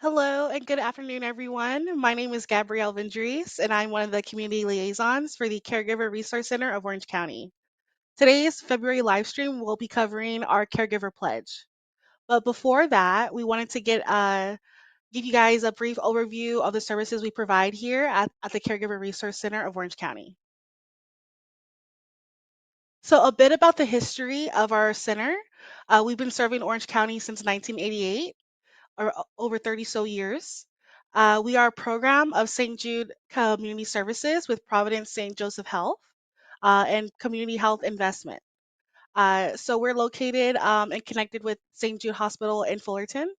Hello and good afternoon, everyone. My name is Gabrielle Vendries, and I'm one of the community liaisons for the Caregiver Resource Center of Orange County. Today's February livestream will be covering our Caregiver Pledge. But before that, we wanted to give you guys a brief overview of the services we provide here at the Caregiver Resource Center of Orange County. So, a bit about the history of our center. We've been serving Orange County since 1988 or over 30 so years. We are a program of St. Jude Community Services with Providence St. Joseph Health and Community Health Investment. So we're located and connected with St. Jude Hospital in Fullerton.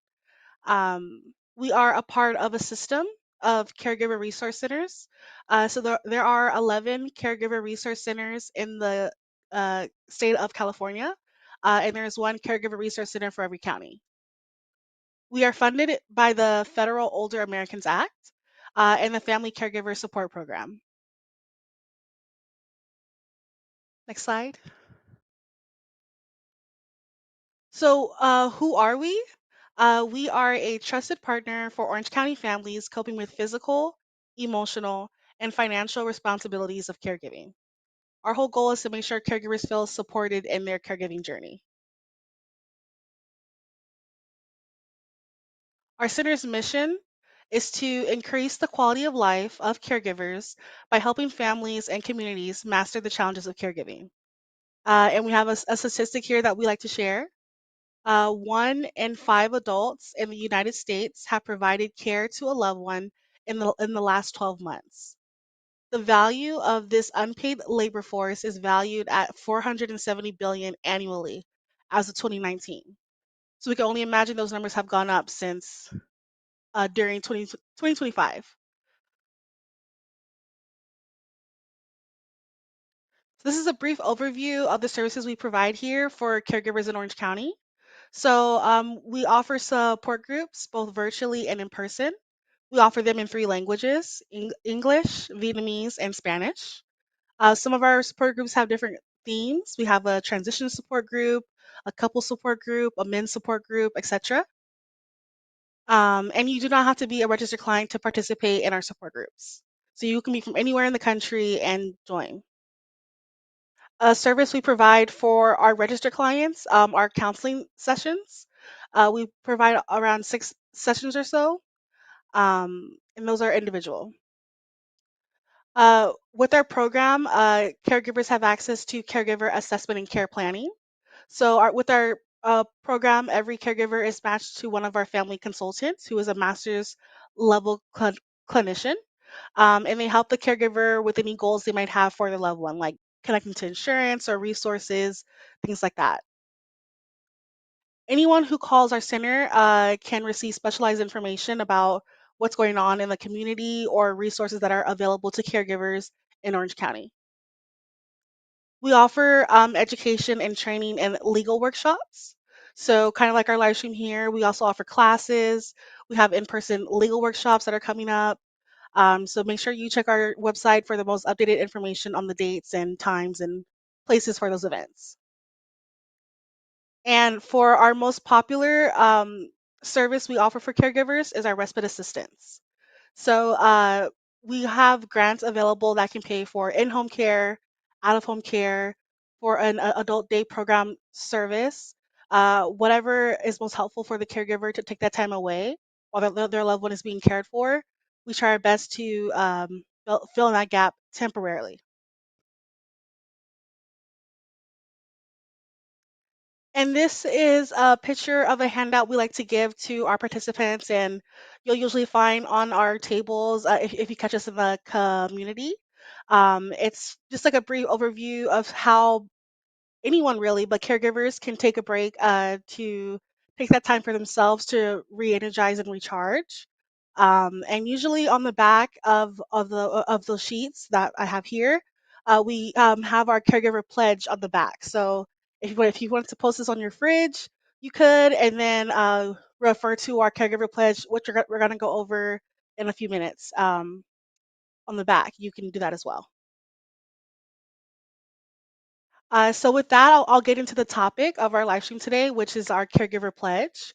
We are a part of a system of caregiver resource centers. So there are 11 caregiver resource centers in the state of California, and there's one caregiver resource center for every county. We are funded by the Federal Older Americans Act and the Family Caregiver Support Program. Next slide. So, who are we? We are a trusted partner for Orange County families coping with physical, emotional, and financial responsibilities of caregiving. Our whole goal is to make sure caregivers feel supported in their caregiving journey. Our center's mission is to increase the quality of life of caregivers by helping families and communities master the challenges of caregiving. And we have a statistic here that we like to share. 1 in 5 adults in the United States have provided care to a loved one in the last 12 months. The value of this unpaid labor force is valued at 470 billion annually as of 2019. So we can only imagine those numbers have gone up since during 2025. So this is a brief overview of the services we provide here for caregivers in Orange County. So we offer support groups both virtually and in person. We offer them in 3 languages: English, Vietnamese, and Spanish. Some of our support groups have different themes. We have a transition support group, a couple support group, a men's support group, etc. And you do not have to be a registered client to participate in our support groups. So you can be from anywhere in the country and join. A service we provide for our registered clients are counseling sessions. We provide around 6 sessions or so, and those are individual. With our program, caregivers have access to caregiver assessment and care planning. With our program, every caregiver is matched to one of our family consultants who is a master's level clinician, and they help the caregiver with any goals they might have for their loved one, like connecting to insurance or resources, things like that. Anyone who calls our center can receive specialized information about what's going on in the community or resources that are available to caregivers in Orange County. We offer education and training and legal workshops. So, kind of like our live stream here, we also offer classes. We have in person legal workshops that are coming up. So, make sure you check our website for the most updated information on the dates and times and places for those events. And for our most popular service we offer for caregivers is our respite assistance. So we have grants available that can pay for in-home care, out-of-home care, for an adult day program service, whatever is most helpful for the caregiver to take that time away while their loved one is being cared for. We try our best to fill in that gap temporarily. And this is a picture of a handout we like to give to our participants, and you'll usually find on our tables if you catch us in the community. It's just like a brief overview of how anyone really, but caregivers can take a break to take that time for themselves to re-energize and recharge. And usually on the back of the sheets that I have here, we have our caregiver pledge on the back. So if you want to post this on your fridge, you could, and then refer to our caregiver pledge, which we're going to go over in a few minutes. On the back, you can do that as well. So with that, I'll get into the topic of our live stream today, which is our caregiver pledge.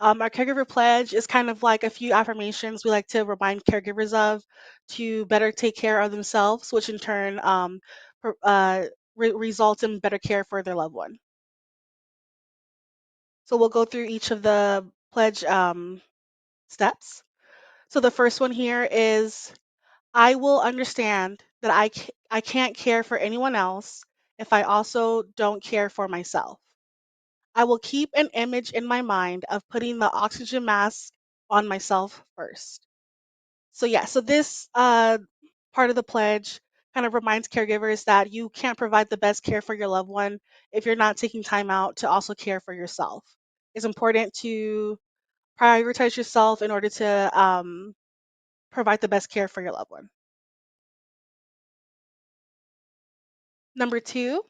Our caregiver pledge is kind of like a few affirmations we like to remind caregivers of to better take care of themselves, which in turn pro- uh, results in better care for their loved one. So we'll go through each of the pledge steps. So the first one here is I will understand that I can't care for anyone else if I also don't care for myself. I will keep an image in my mind of putting the oxygen mask on myself first. So yeah, so this part of the pledge kind of reminds caregivers that you can't provide the best care for your loved one if you're not taking time out to also care for yourself. It's important to prioritize yourself in order to provide the best care for your loved one. Number two,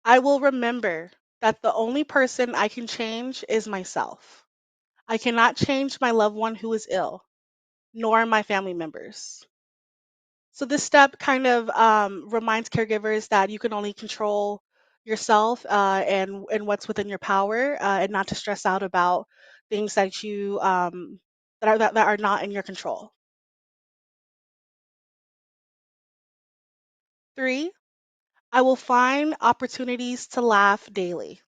I will remember that the only person I can change is myself. I cannot change my loved one who is ill, nor my family members. So this step kind of reminds caregivers that you can only control yourself and what's within your power, and not to stress out about things that you that are not in your control. Three, I will find opportunities to laugh daily.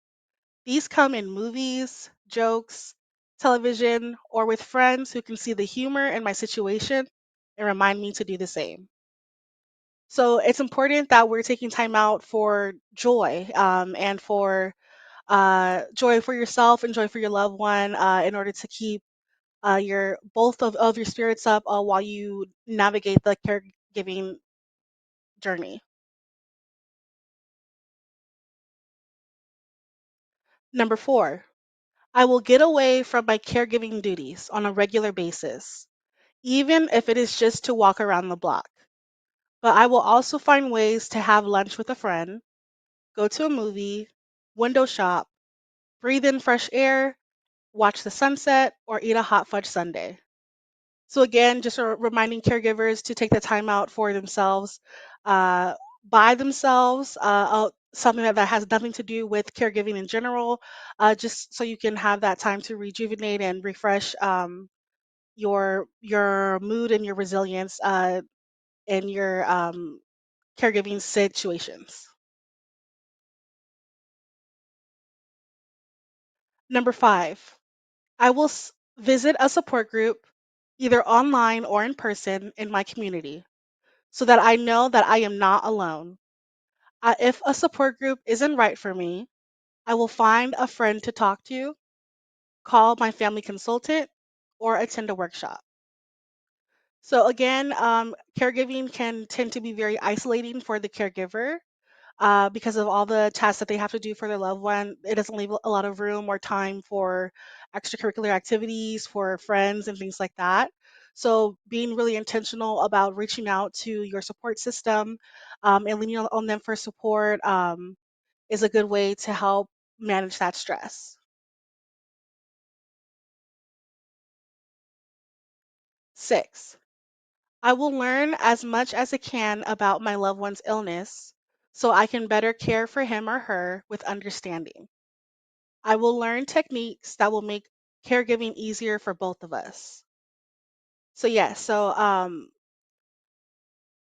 These come in movies, jokes, television, or with friends who can see the humor in my situation and remind me to do the same. So it's important that we're taking time out for joy, and for joy for yourself and joy for your loved one, in order to keep your both of your spirits up while you navigate the caregiving journey. Number four, I will get away from my caregiving duties on a regular basis, even if it is just to walk around the block. But I will also find ways to have lunch with a friend, go to a movie, window shop, breathe in fresh air, watch the sunset, or eat a hot fudge sundae. So again, just reminding caregivers to take the time out for themselves, uh, by themselves, something that has nothing to do with caregiving in general, just so you can have that time to rejuvenate and refresh your mood and your resilience in your caregiving situations. Number five, I will visit a support group, either online or in person, in my community so that I know that I am not alone. If a support group isn't right for me, I will find a friend to talk to, call my family consultant, or attend a workshop. So, again, caregiving can tend to be very isolating for the caregiver, because of all the tasks that they have to do for their loved one. It doesn't leave a lot of room or time for extracurricular activities, for friends, and things like that. So, being really intentional about reaching out to your support system, and leaning on them for support, is a good way to help manage that stress. Six, I will learn as much as I can about my loved one's illness so I can better care for him or her with understanding. I will learn techniques that will make caregiving easier for both of us. So yes, so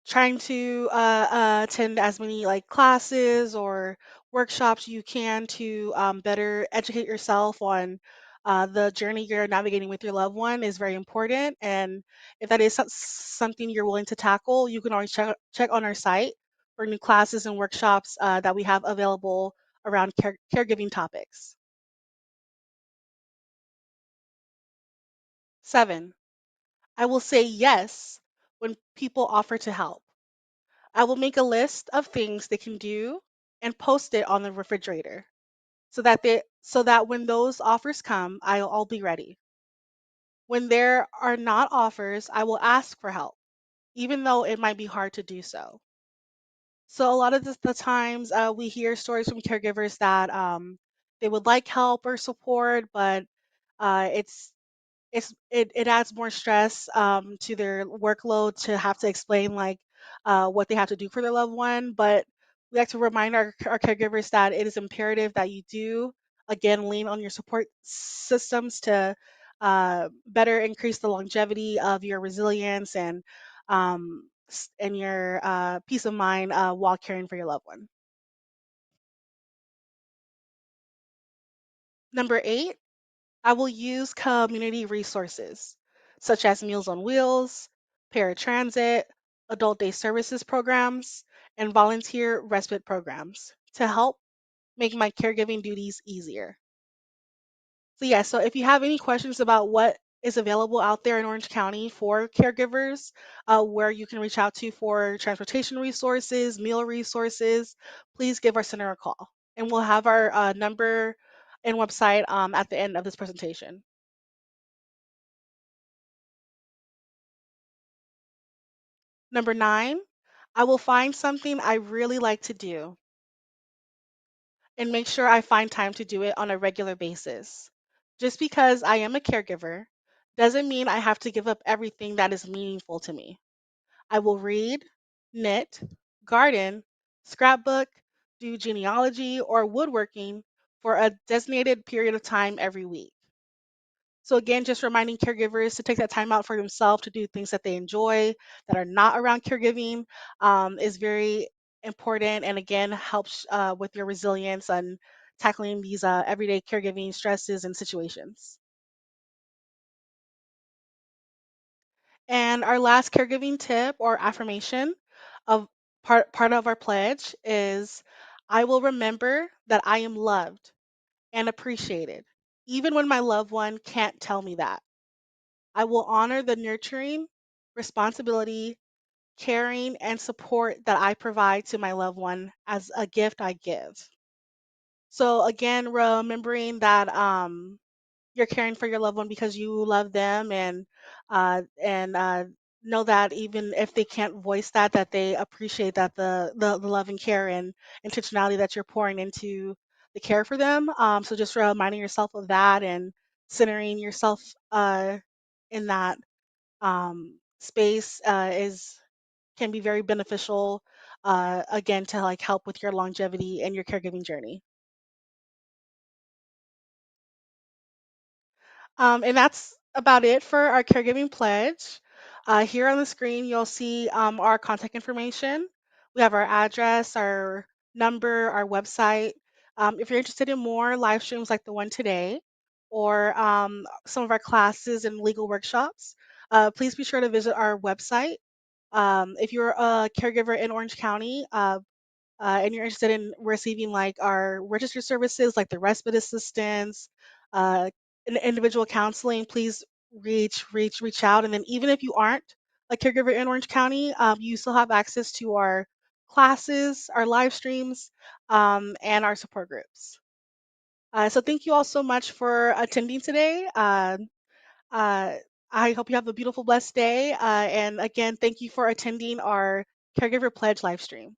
trying to attend as many like classes or workshops you can to better educate yourself on the journey you're navigating with your loved one is very important. And if that is something you're willing to tackle, you can always check on our site for new classes and workshops that we have available around caregiving topics. Seven, I will say yes when people offer to help. I will make a list of things they can do and post it on the refrigerator so that when those offers come, I'll be ready. When there are not offers, I will ask for help, even though it might be hard to do so. So a lot of the times we hear stories from caregivers that they would like help or support, but it's it adds more stress to their workload to have to explain like what they have to do for their loved one. But we like to remind our caregivers that it is imperative that you do again, lean on your support systems to better increase the longevity of your resilience and your peace of mind while caring for your loved one. Number 8, I will use community resources such as Meals on Wheels, paratransit, adult day services programs, and volunteer respite programs to help make my caregiving duties easier. So, yeah, so if you have any questions about what is available out there in Orange County for caregivers, where you can reach out to for transportation resources, meal resources, please give our center a call. And we'll have our number and website at the end of this presentation. Number 9, I will find something I really like to do and make sure I find time to do it on a regular basis. Just because I am a caregiver doesn't mean I have to give up everything that is meaningful to me. I will read, knit, garden, scrapbook, do genealogy or woodworking for a designated period of time every week. So again, just reminding caregivers to take that time out for themselves to do things that they enjoy that are not around caregiving is very important, and again helps with your resilience and tackling these everyday caregiving stresses and situations. And our last caregiving tip or affirmation of part of our pledge is I will remember that I am loved and appreciated, even when my loved one can't tell me that. I will honor the nurturing, responsibility, caring, and support that I provide to my loved one as a gift I give. So again, remembering that you're caring for your loved one because you love them and know that even if they can't voice that, that they appreciate that the love and care and intentionality that you're pouring into the care for them. So just reminding yourself of that and centering yourself in that space is can be very beneficial again to like help with your longevity and your caregiving journey. And that's about it for our caregiving pledge. Here on the screen, you'll see our contact information. We have our address, our number, our website. If you're interested in more live streams like the one today, or some of our classes and legal workshops, please be sure to visit our website. If you're a caregiver in Orange County, and you're interested in receiving like our registered services like the respite assistance, uh, individual counseling, please reach out. And then even if you aren't a caregiver in Orange County, you still have access to our classes, our live streams, and our support groups. So thank you all so much for attending today. Uh, I hope you have a beautiful, blessed day. And again, thank you for attending our Caregiver Pledge live stream.